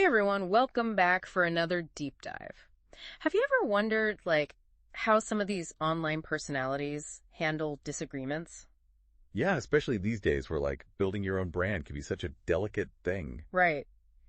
Hey everyone, welcome back for another deep dive. Have you ever wondered, how some of these online personalities handle disagreements? Yeah, especially these days where building your own brand can be such a delicate thing. Right.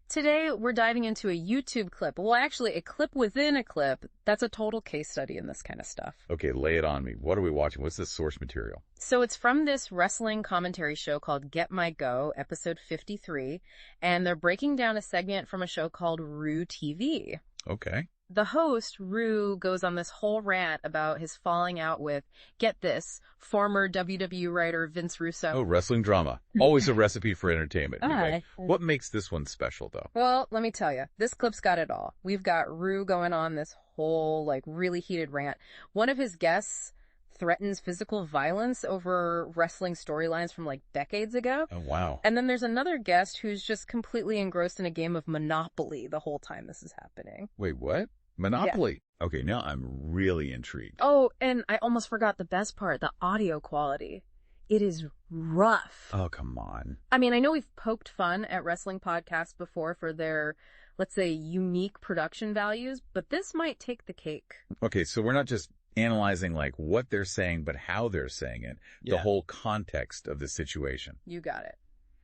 Today, we're diving into a YouTube clip. Well, actually, a clip within a clip that's a total case study in this kind of stuff. Okay, lay it on me. What are we watching? What's this source material? So it's from this wrestling commentary show called Get My Go, episode 53, and they're breaking down a segment from a show called Rue TV. Okay. The host, Rue, goes on this whole rant about his falling out with, get this, former WWE writer Vince Russo. Oh, wrestling drama. Always a recipe for entertainment. Aye. What makes this one special, though? Well, let me tell you, this clip's got it all. We've got Rue going on this whole, really heated rant. One of his guests threatens physical violence over wrestling storylines from, decades ago. Oh, wow. And then there's another guest who's just completely engrossed in a game of Monopoly the whole time this is happening. Wait, what? Monopoly? Yeah. Okay, now I'm really intrigued. Oh, and I almost forgot the best part, the audio quality. It is rough. Oh, come on. I mean, I know we've poked fun at wrestling podcasts before for their, let's say, unique production values, but this might take the cake. Okay, so we're not just analyzing what they're saying, but how they're saying it. The whole context of the situation. You got it.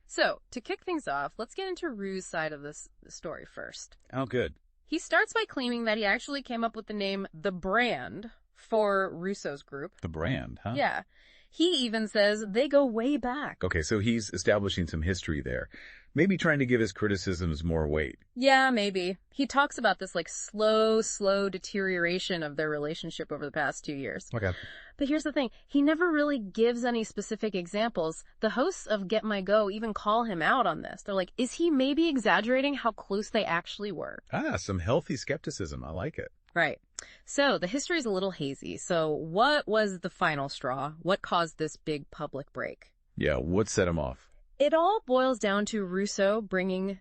So, to kick things off, let's get into Rue's side of this story first. Oh, good. He starts by claiming that he actually came up with the name The Brand for Russo's group. The Brand, huh? Yeah. He even says they go way back. Okay, so he's establishing some history there. Maybe trying to give his criticisms more weight. Yeah, maybe. He talks about this slow deterioration of their relationship over the past 2 years. Okay. But here's the thing. He never really gives any specific examples. The hosts of Get My Go even call him out on this. They're like, is he maybe exaggerating how close they actually were? Some healthy skepticism. I like it. Right. So the history is a little hazy. So what was the final straw? What caused this big public break? Yeah, what set him off? It all boils down to Russo bringing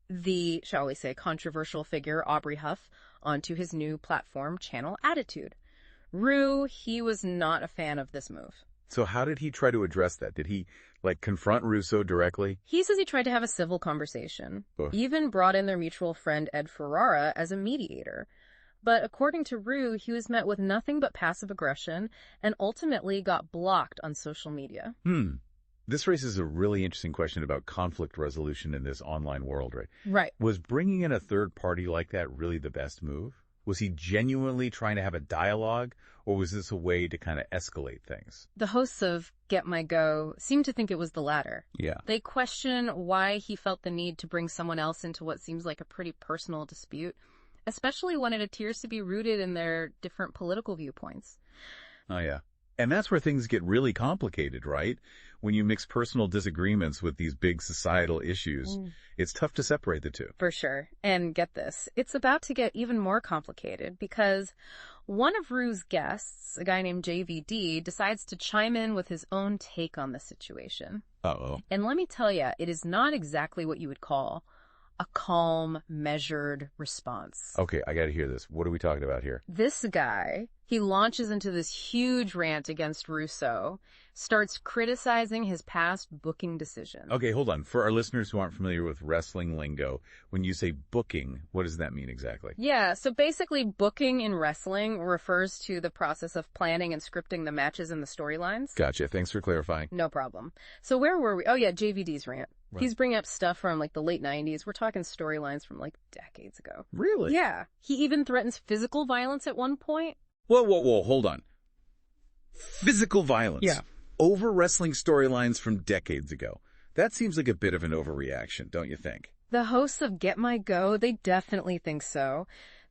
the, shall we say, controversial figure, Aubrey Huff, onto his new platform, Channel Attitude. Rue, he was not a fan of this move. So how did he try to address that? Did he, confront Russo directly? He says he tried to have a civil conversation, Ugh. even brought in their mutual friend Ed Ferrara as a mediator. But according to Rue, he was met with nothing but passive aggression and ultimately got blocked on social media. This raises a really interesting question about conflict resolution in this online world, right? Right. Was bringing in a third party like that really the best move? Was he genuinely trying to have a dialogue, or was this a way to kind of escalate things? The hosts of Get My Go seem to think it was the latter. Yeah. They question why he felt the need to bring someone else into what seems like a pretty personal dispute, especially when it appears to be rooted in their different political viewpoints. Oh, yeah. And that's where things get really complicated, right? When you mix personal disagreements with these big societal issues, it's tough to separate the two. For sure. And get this, it's about to get even more complicated because one of Rue's guests, a guy named JVD, decides to chime in with his own take on the situation. Uh-oh. And let me tell you, it is not exactly what you would call a calm, measured response. Okay, I got to hear this. What are we talking about here? This guy, he launches into this huge rant against Russo, starts criticizing his past booking decisions. Okay, hold on. For our listeners who aren't familiar with wrestling lingo, when you say booking, what does that mean exactly? Yeah, so basically booking in wrestling refers to the process of planning and scripting the matches and the storylines. Gotcha. Thanks for clarifying. No problem. So where were we? Oh yeah, JVD's rant. Right. He's bringing up stuff from the late 90s. We're talking storylines from decades ago. Really? Yeah. He even threatens physical violence at one point. Whoa, hold on. Physical violence. Yeah. Over wrestling storylines from decades ago. That seems like a bit of an overreaction, don't you think? The hosts of Get My Go, they definitely think so.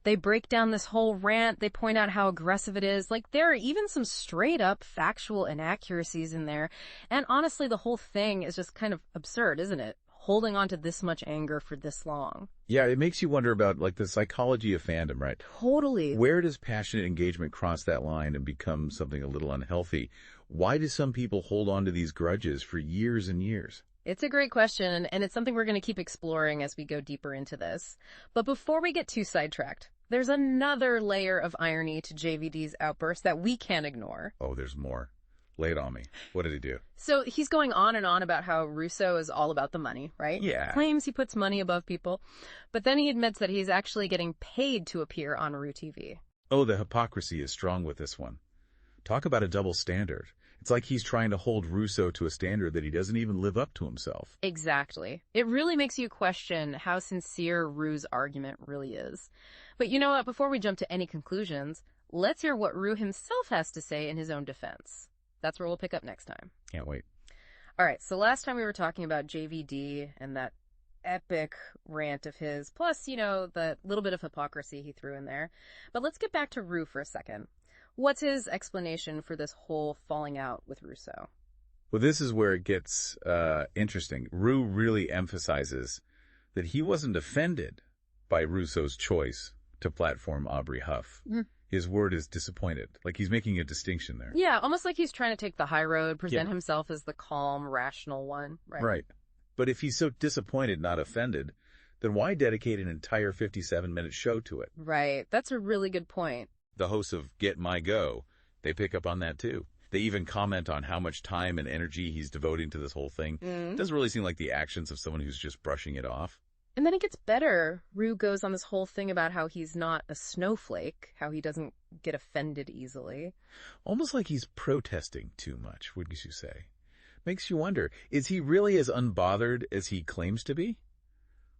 They break down this whole rant. They point out how aggressive it is. There are even some straight up factual inaccuracies in there. And honestly, the whole thing is just kind of absurd, isn't it? Holding on to this much anger for this long. Yeah, it makes you wonder about the psychology of fandom, right? Totally. Where does passionate engagement cross that line and become something a little unhealthy? Why do some people hold on to these grudges for years and years? It's a great question, and it's something we're going to keep exploring as we go deeper into this. But before we get too sidetracked, there's another layer of irony to JVD's outburst that we can't ignore. Oh, there's more. Lay it on me. What did he do? So he's going on and on about how Russo is all about the money, right? Yeah. Claims he puts money above people. But then he admits that he's actually getting paid to appear on Ru TV. Oh, the hypocrisy is strong with this one. Talk about a double standard. It's like he's trying to hold Russo to a standard that he doesn't even live up to himself. Exactly. It really makes you question how sincere Ru's argument really is. But you know what? Before we jump to any conclusions, let's hear what Ru himself has to say in his own defense. That's where we'll pick up next time. Can't wait. All right, so last time we were talking about JVD and that epic rant of his, plus, the little bit of hypocrisy he threw in there. But let's get back to Ru for a second. What's his explanation for this whole falling out with Russo? Well, this is where it gets interesting. Ru really emphasizes that he wasn't offended by Russo's choice to platform Aubrey Huff. Mm. His word is disappointed. Like he's making a distinction there. Yeah, almost like he's trying to take the high road, present himself as the calm, rational one. Right. But if he's so disappointed, not offended, then why dedicate an entire 57-minute show to it? Right. That's a really good point. The hosts of Get My Go, they pick up on that too. They even comment on how much time and energy he's devoting to this whole thing. It doesn't really seem like the actions of someone who's just brushing it off. And then it gets better. Ru goes on this whole thing about how he's not a snowflake, how he doesn't get offended easily. Almost like he's protesting too much, wouldn't you say? Makes you wonder, is he really as unbothered as he claims to be?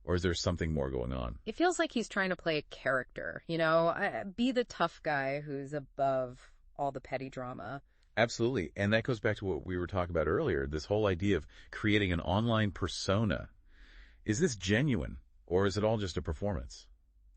Or is there something more going on? It feels like he's trying to play a character, be the tough guy who's above all the petty drama. Absolutely. And that goes back to what we were talking about earlier, this whole idea of creating an online persona. Is this genuine, or is it all just a performance?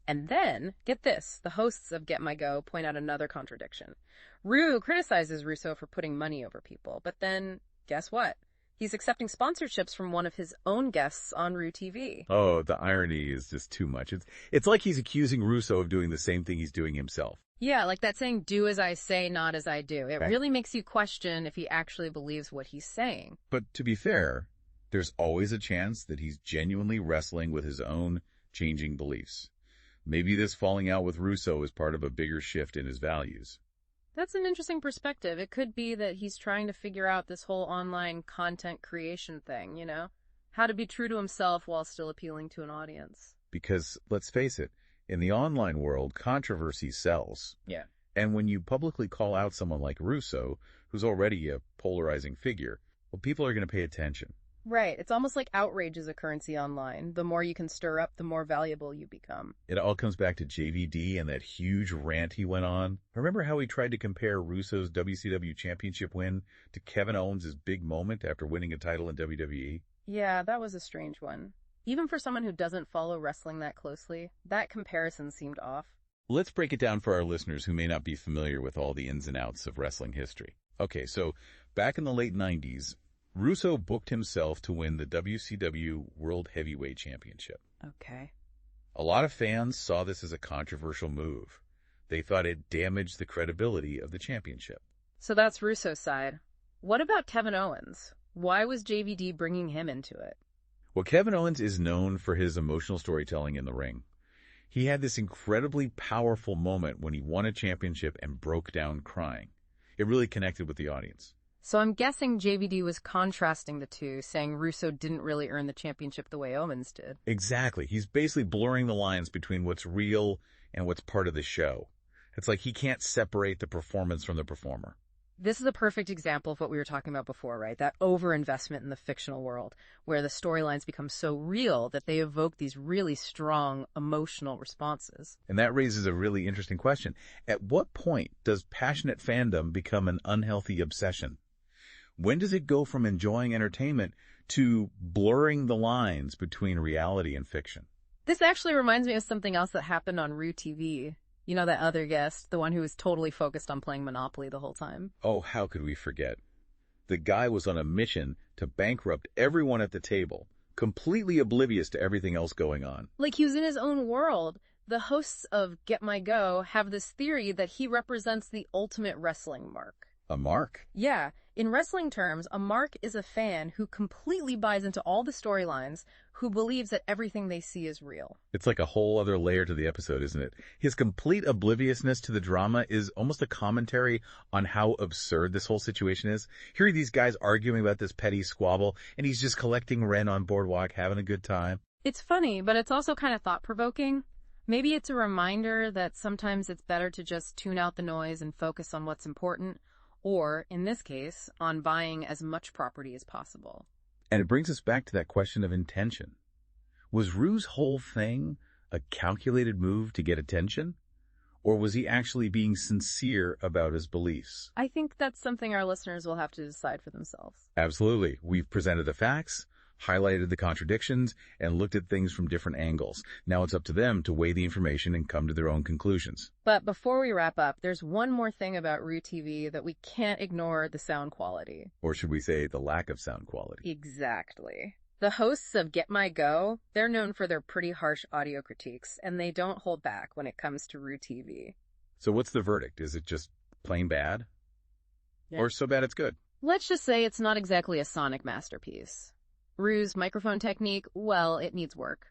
And then, get this, the hosts of Get My Go point out another contradiction. Ru criticizes Russo for putting money over people, but then, guess what? He's accepting sponsorships from one of his own guests on Ru TV. Oh, the irony is just too much. It's like he's accusing Russo of doing the same thing he's doing himself. Yeah, like that saying, do as I say, not as I do. It really makes you question if he actually believes what he's saying. But to be fair, there's always a chance that he's genuinely wrestling with his own changing beliefs. Maybe this falling out with Russo is part of a bigger shift in his values. That's an interesting perspective. It could be that he's trying to figure out this whole online content creation thing, how to be true to himself while still appealing to an audience. Because, let's face it, in the online world, controversy sells. Yeah. And when you publicly call out someone like Russo, who's already a polarizing figure, well, people are going to pay attention. Right. It's almost like outrage is a currency online. The more you can stir up, the more valuable you become. It all comes back to JVD and that huge rant he went on. Remember how he tried to compare Russo's WCW championship win to Kevin Owens' big moment after winning a title in WWE? Yeah, that was a strange one. Even for someone who doesn't follow wrestling that closely, that comparison seemed off. Let's break it down for our listeners who may not be familiar with all the ins and outs of wrestling history. Okay, so back in the late 90s, Russo booked himself to win the WCW World Heavyweight Championship. Okay. A lot of fans saw this as a controversial move. They thought it damaged the credibility of the championship. So that's Russo's side. What about Kevin Owens? Why was JVD bringing him into it? Well, Kevin Owens is known for his emotional storytelling in the ring. He had this incredibly powerful moment when he won a championship and broke down crying. It really connected with the audience. So I'm guessing JVD was contrasting the two, saying Russo didn't really earn the championship the way Owens did. Exactly. He's basically blurring the lines between what's real and what's part of the show. It's like he can't separate the performance from the performer. This is a perfect example of what we were talking about before, right? That overinvestment in the fictional world, where the storylines become so real that they evoke these really strong emotional responses. And that raises a really interesting question. At what point does passionate fandom become an unhealthy obsession? When does it go from enjoying entertainment to blurring the lines between reality and fiction? This actually reminds me of something else that happened on Ru TV. You know, that other guest, the one who was totally focused on playing Monopoly the whole time. Oh, how could we forget? The guy was on a mission to bankrupt everyone at the table, completely oblivious to everything else going on. Like he was in his own world. The hosts of Get My Go have this theory that he represents the ultimate wrestling mark. A mark? Yeah, in wrestling terms, a mark is a fan who completely buys into all the storylines, who believes that everything they see is real. It's like a whole other layer to the episode, isn't it? His complete obliviousness to the drama is almost a commentary on how absurd this whole situation is. Here are these guys arguing about this petty squabble, and he's just collecting rent on Boardwalk, having a good time. It's funny, but it's also kind of thought-provoking. Maybe it's a reminder that sometimes it's better to just tune out the noise and focus on what's important, or, in this case, on buying as much property as possible. And it brings us back to that question of intention. Was Rue's whole thing a calculated move to get attention? Or was he actually being sincere about his beliefs? I think that's something our listeners will have to decide for themselves. Absolutely. We've presented the facts, highlighted the contradictions, and looked at things from different angles. Now it's up to them to weigh the information and come to their own conclusions. But before we wrap up, there's one more thing about Rue TV that we can't ignore: the sound quality. Or should we say the lack of sound quality? Exactly. The hosts of Get My Go, they're known for their pretty harsh audio critiques, and they don't hold back when it comes to Rue TV. So what's the verdict? Is it just plain bad? Yeah. Or so bad it's good? Let's just say it's not exactly a sonic masterpiece. Rue's microphone technique, well, it needs work.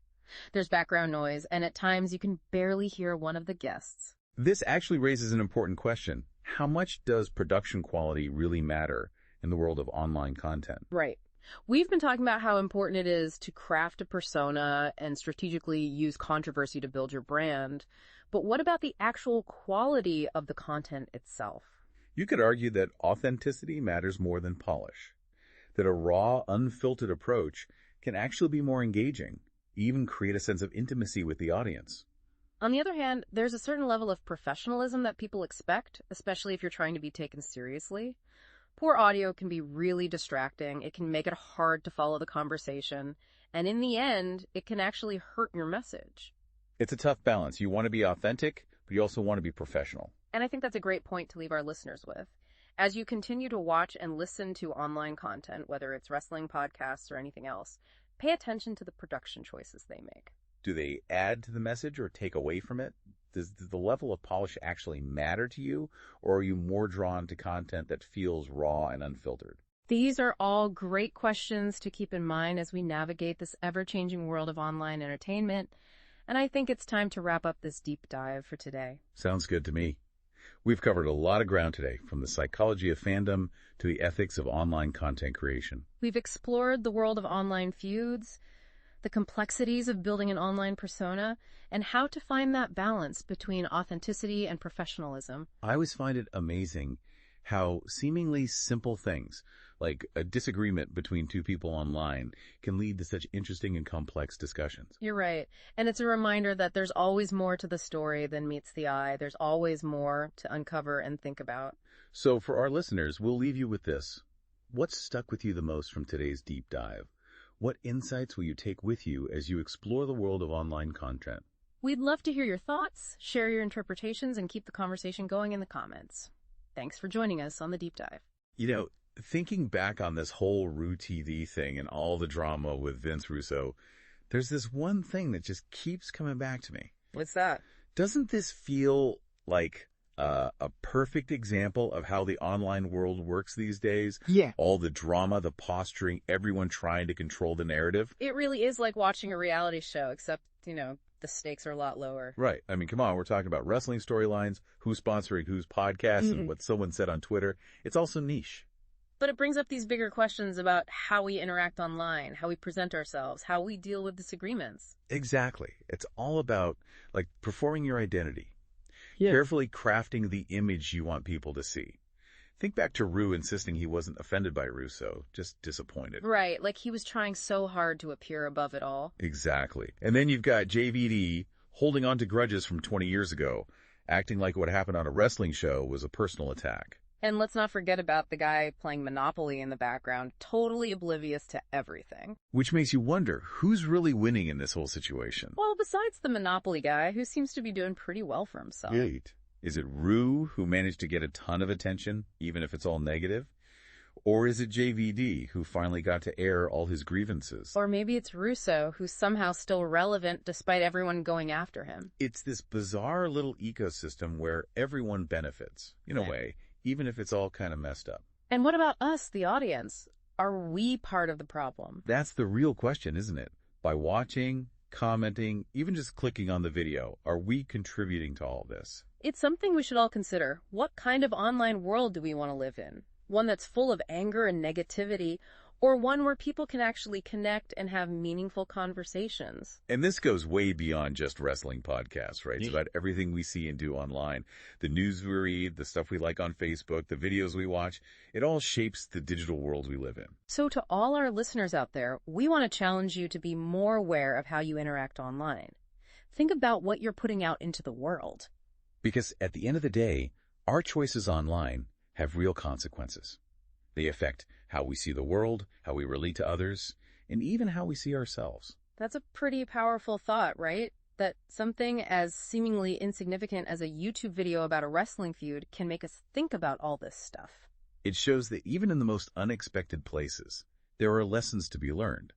There's background noise, and at times you can barely hear one of the guests. This actually raises an important question. How much does production quality really matter in the world of online content? Right. We've been talking about how important it is to craft a persona and strategically use controversy to build your brand. But what about the actual quality of the content itself? You could argue that authenticity matters more than polish. That a raw, unfiltered approach can actually be more engaging, even create a sense of intimacy with the audience. On the other hand, there's a certain level of professionalism that people expect, especially if you're trying to be taken seriously. Poor audio can be really distracting. It can make it hard to follow the conversation. And in the end, it can actually hurt your message. It's a tough balance. You want to be authentic, but you also want to be professional. And I think that's a great point to leave our listeners with. As you continue to watch and listen to online content, whether it's wrestling, podcasts, or anything else, pay attention to the production choices they make. Do they add to the message or take away from it? Does the level of polish actually matter to you, or are you more drawn to content that feels raw and unfiltered? These are all great questions to keep in mind as we navigate this ever-changing world of online entertainment, and I think it's time to wrap up this deep dive for today. Sounds good to me. We've covered a lot of ground today, from the psychology of fandom to the ethics of online content creation. We've explored the world of online feuds, the complexities of building an online persona, and how to find that balance between authenticity and professionalism. I always find it amazing how seemingly simple things, like a disagreement between two people online, can lead to such interesting and complex discussions. You're right. And it's a reminder that there's always more to the story than meets the eye. There's always more to uncover and think about. So for our listeners, we'll leave you with this. What's stuck with you the most from today's deep dive? What insights will you take with you as you explore the world of online content? We'd love to hear your thoughts, share your interpretations, and keep the conversation going in the comments. Thanks for joining us on the Deep Dive. You know, thinking back on this whole Rue TV thing and all the drama with Vince Russo, there's this one thing that just keeps coming back to me. What's that? Doesn't this feel like a perfect example of how the online world works these days? Yeah. All the drama, the posturing, everyone trying to control the narrative. It really is like watching a reality show, except, the stakes are a lot lower. Right. I mean, come on, we're talking about wrestling storylines, who's sponsoring whose podcast, and what someone said on Twitter. It's also niche. But it brings up these bigger questions about how we interact online, how we present ourselves, how we deal with disagreements. Exactly. It's all about, performing your identity. Yeah. Carefully crafting the image you want people to see. Think back to Rue insisting he wasn't offended by Russo, just disappointed. Right, like he was trying so hard to appear above it all. Exactly. And then you've got JVD holding on to grudges from 20 years ago, acting like what happened on a wrestling show was a personal attack. And let's not forget about the guy playing Monopoly in the background, totally oblivious to everything. Which makes you wonder, who's really winning in this whole situation? Well, besides the Monopoly guy, who seems to be doing pretty well for himself. Right. Is it Rue who managed to get a ton of attention, even if it's all negative? Or is it JVD who finally got to air all his grievances? Or maybe it's Russo who's somehow still relevant despite everyone going after him. It's this bizarre little ecosystem where everyone benefits, in a way, even if it's all kind of messed up. And what about us, the audience? Are we part of the problem? That's the real question, isn't it? By watching, commenting, even just clicking on the video, are we contributing to all this? It's something we should all consider. What kind of online world do we want to live in? One that's full of anger and negativity, or one where people can actually connect and have meaningful conversations? And this goes way beyond just wrestling podcasts, right? It's about everything we see and do online. The news we read, the stuff we like on Facebook, the videos we watch, it all shapes the digital world we live in. So to all our listeners out there, we want to challenge you to be more aware of how you interact online. Think about what you're putting out into the world. Because at the end of the day, our choices online have real consequences. They affect how we see the world, how we relate to others, and even how we see ourselves. That's a pretty powerful thought, right? That something as seemingly insignificant as a YouTube video about a wrestling feud can make us think about all this stuff. It shows that even in the most unexpected places, there are lessons to be learned.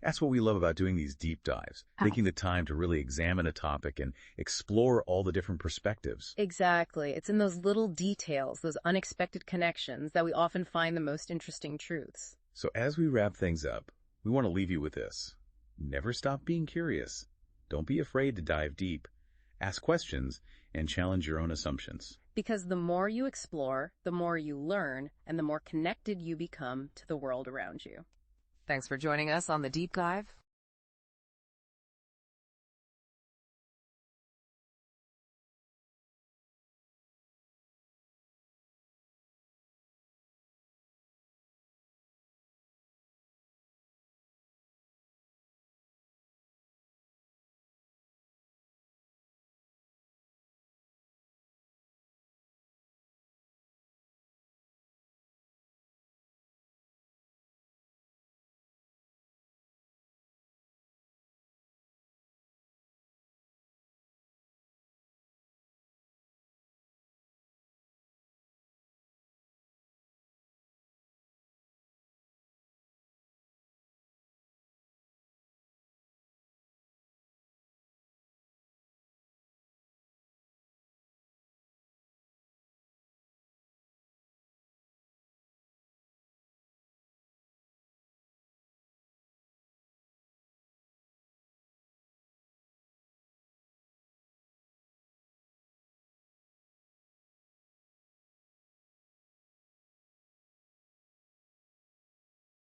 That's what we love about doing these deep dives, taking the time to really examine a topic and explore all the different perspectives. Exactly. It's in those little details, those unexpected connections, that we often find the most interesting truths. So as we wrap things up, we want to leave you with this. Never stop being curious. Don't be afraid to dive deep. Ask questions and challenge your own assumptions. Because the more you explore, the more you learn, and the more connected you become to the world around you. Thanks for joining us on The Deep Dive.